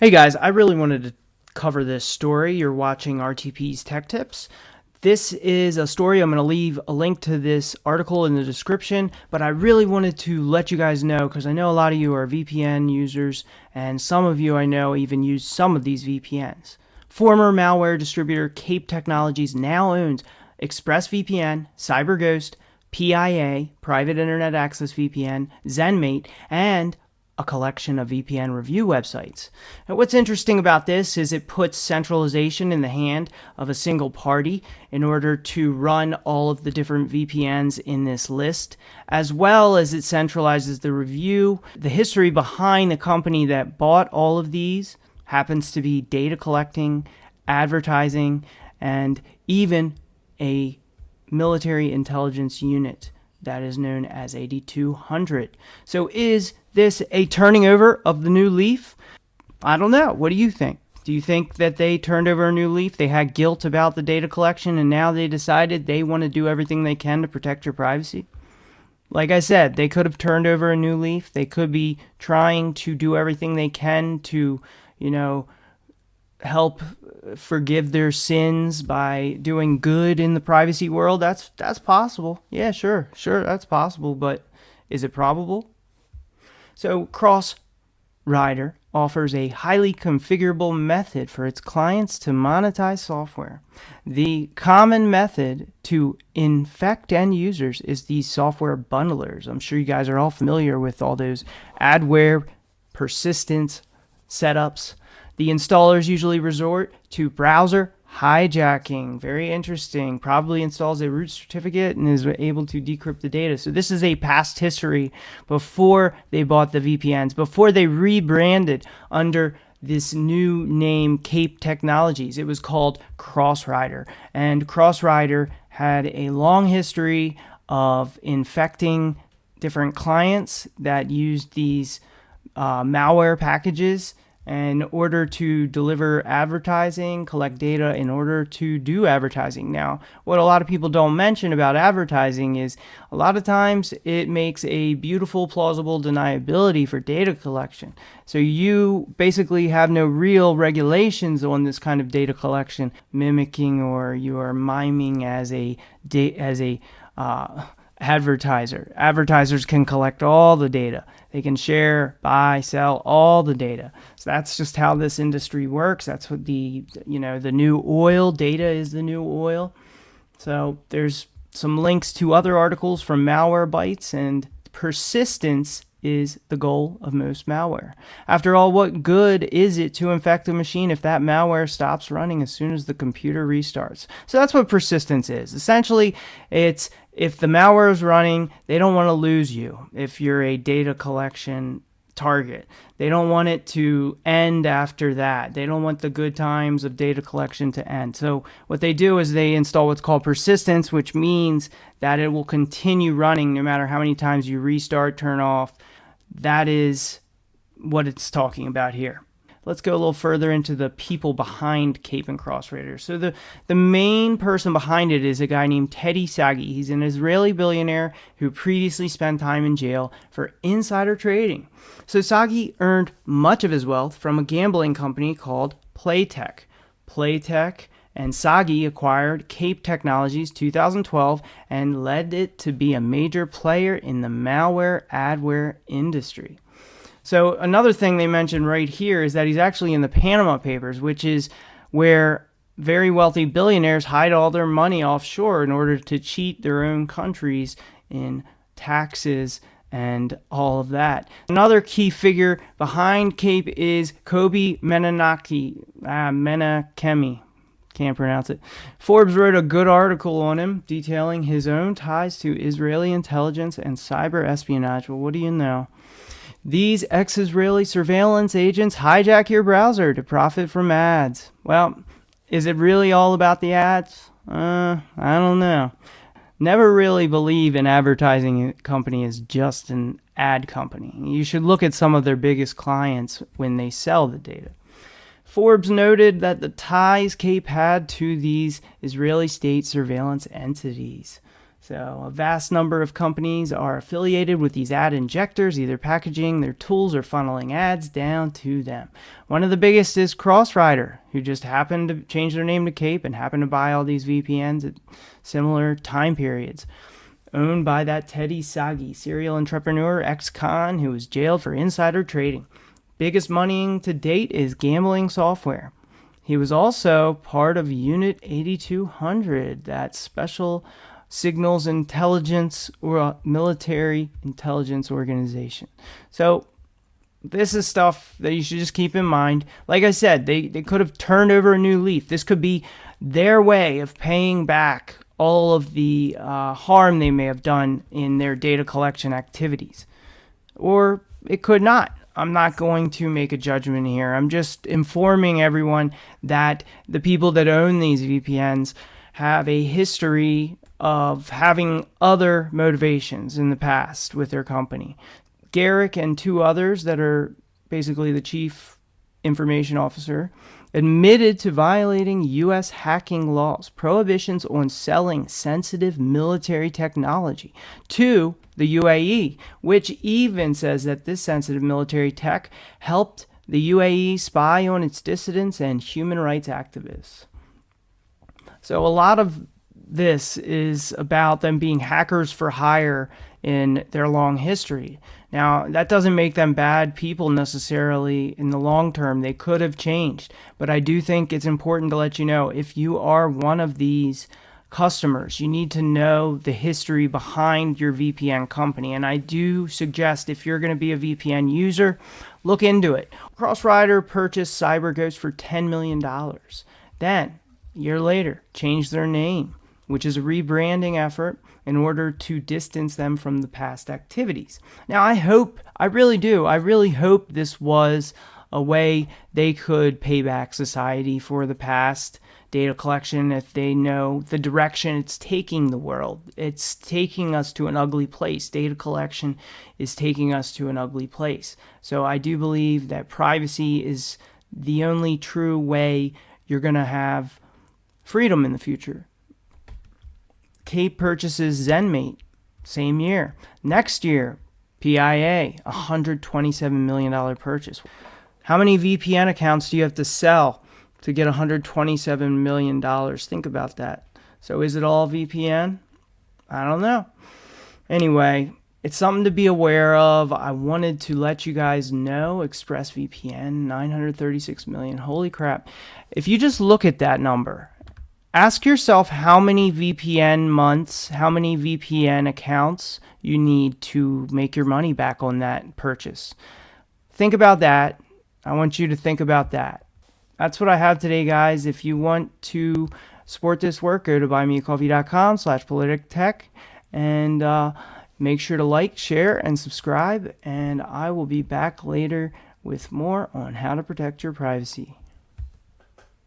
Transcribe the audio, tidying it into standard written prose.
Hey guys, I really wanted to cover this story. You're watching RTP's Tech Tips. This is a story. I'm going to leave a link to this article in the description, but I really wanted to let you guys know because I know a lot of you are VPN users and some of you I know even use some of these VPNs. Former malware distributor Cape Technologies now owns ExpressVPN, CyberGhost, PIA, Private Internet Access VPN, ZenMate, and a collection of VPN review websites. Now, what's interesting about this is it puts centralization in the hand of a single party in order to run all of the different VPNs in this list, as well as it centralizes the review. The history behind the company that bought all of these happens to be data collecting, advertising, and even a military intelligence unit that is known as 8200. So is this a turning over of the new leaf? I don't know. What do you think? Do you think that they turned over a new leaf? They had guilt about the data collection and now they decided they want to do everything they can to protect your privacy? Like I said, they could have turned over a new leaf. They could be trying to do everything they can to, help forgive their sins by doing good in the privacy world. That's possible. Yeah, sure, that's possible, but is it probable? So CrossRider offers a highly configurable method for its clients to monetize software. The common method to infect end users is these software bundlers. I'm sure you guys are all familiar with all those adware persistence setups. The installers usually resort to browser hijacking. Very interesting. Probably installs a root certificate and is able to decrypt the data. So this is a past history before they bought the VPNs, before they rebranded under this new name, Cape Technologies. It was called CrossRider. And CrossRider had a long history of infecting different clients that used these malware packages in order to deliver advertising, collect data in order to do advertising. Now, what a lot of people don't mention about advertising is a lot of times it makes a beautiful, plausible deniability for data collection. So you basically have no real regulations on this kind of data collection, mimicking or you are miming as a advertiser. Advertisers can collect all the data. They can share, buy, sell all the data. So that's just how this industry works. That's what the new oil, data is the new oil. So there's some links to other articles from Malwarebytes, and persistence is the goal of most malware. After all, what good is it to infect a machine if that malware stops running as soon as the computer restarts? So that's what persistence is. Essentially, it's if the malware is running, they don't want to lose you if you're a data collection target. They don't want it to end after that. They don't want the good times of data collection to end. So what they do is they install what's called persistence, which means that it will continue running no matter how many times you restart, turn off. That is what it's talking about here. Let's go a little further into the people behind Cape and CrossRider. So the main person behind it is a guy named Teddy Sagi. He's an Israeli billionaire who previously spent time in jail for insider trading. So Sagi earned much of his wealth from a gambling company called Playtech. Playtech and Sagi acquired Cape Technologies 2012 and led it to be a major player in the malware adware industry. So another thing they mentioned right here is that he's actually in the Panama Papers, which is where very wealthy billionaires hide all their money offshore in order to cheat their own countries in taxes and all of that. Another key figure behind Cape is Kobe Menakemi. Can't pronounce it. Forbes wrote a good article on him detailing his own ties to Israeli intelligence and cyber espionage. Well, what do you know? These ex-Israeli surveillance agents hijack your browser to profit from ads. Well, is it really all about the ads? I don't know. Never really believe an advertising company is just an ad company. You should look at some of their biggest clients when they sell the data. Forbes noted that the ties Cape had to these Israeli state surveillance entities. So a vast number of companies are affiliated with these ad injectors, either packaging their tools or funneling ads down to them. One of the biggest is CrossRider, who just happened to change their name to Cape and happened to buy all these VPNs at similar time periods. Owned by that Teddy Sagi, serial entrepreneur, ex-con, who was jailed for insider trading. Biggest money to date is gambling software. He was also part of Unit 8200, that special signals intelligence or military intelligence organization. So this is stuff that you should just keep in mind. Like I said, they could have turned over a new leaf. This could be their way of paying back all of the harm they may have done in their data collection activities. Or it could not. I'm not going to make a judgment here. I'm just informing everyone that the people that own these VPNs have a history of having other motivations in the past with their company. Garrick and two others that are basically the chief information officer admitted to violating U.S. hacking laws, prohibitions on selling sensitive military technology to the UAE, which even says that this sensitive military tech helped the UAE spy on its dissidents and human rights activists. So a lot of this is about them being hackers for hire in their long history. Now, that doesn't make them bad people necessarily in the long term. They could have changed. But I do think it's important to let you know, if you are one of these customers, you need to know the history behind your VPN company. And I do suggest, if you're going to be a VPN user, look into it. CrossRider purchased CyberGhost for $10 million. Then, a year later, changed their name, which is a rebranding effort in order to distance them from the past activities. Now, I really hope this was a way they could pay back society for the past data collection if they know the direction it's taking the world. It's taking us to an ugly place. Data collection is taking us to an ugly place. So I do believe that privacy is the only true way you're going to have freedom in the future. Cape purchases ZenMate, same year. Next year, PIA, $127 million purchase. How many VPN accounts do you have to sell to get $127 million? Think about that. So is it all VPN? I don't know. Anyway, it's something to be aware of. I wanted to let you guys know. ExpressVPN, 936 million. Holy crap. If you just look at that number, ask yourself how many VPN months, how many VPN accounts you need to make your money back on that purchase. Think about that. I want you to think about that. That's what I have today, guys. If you want to support this work, go to buymeacoffee.com/politictech and make sure to like, share, and subscribe. And I will be back later with more on how to protect your privacy.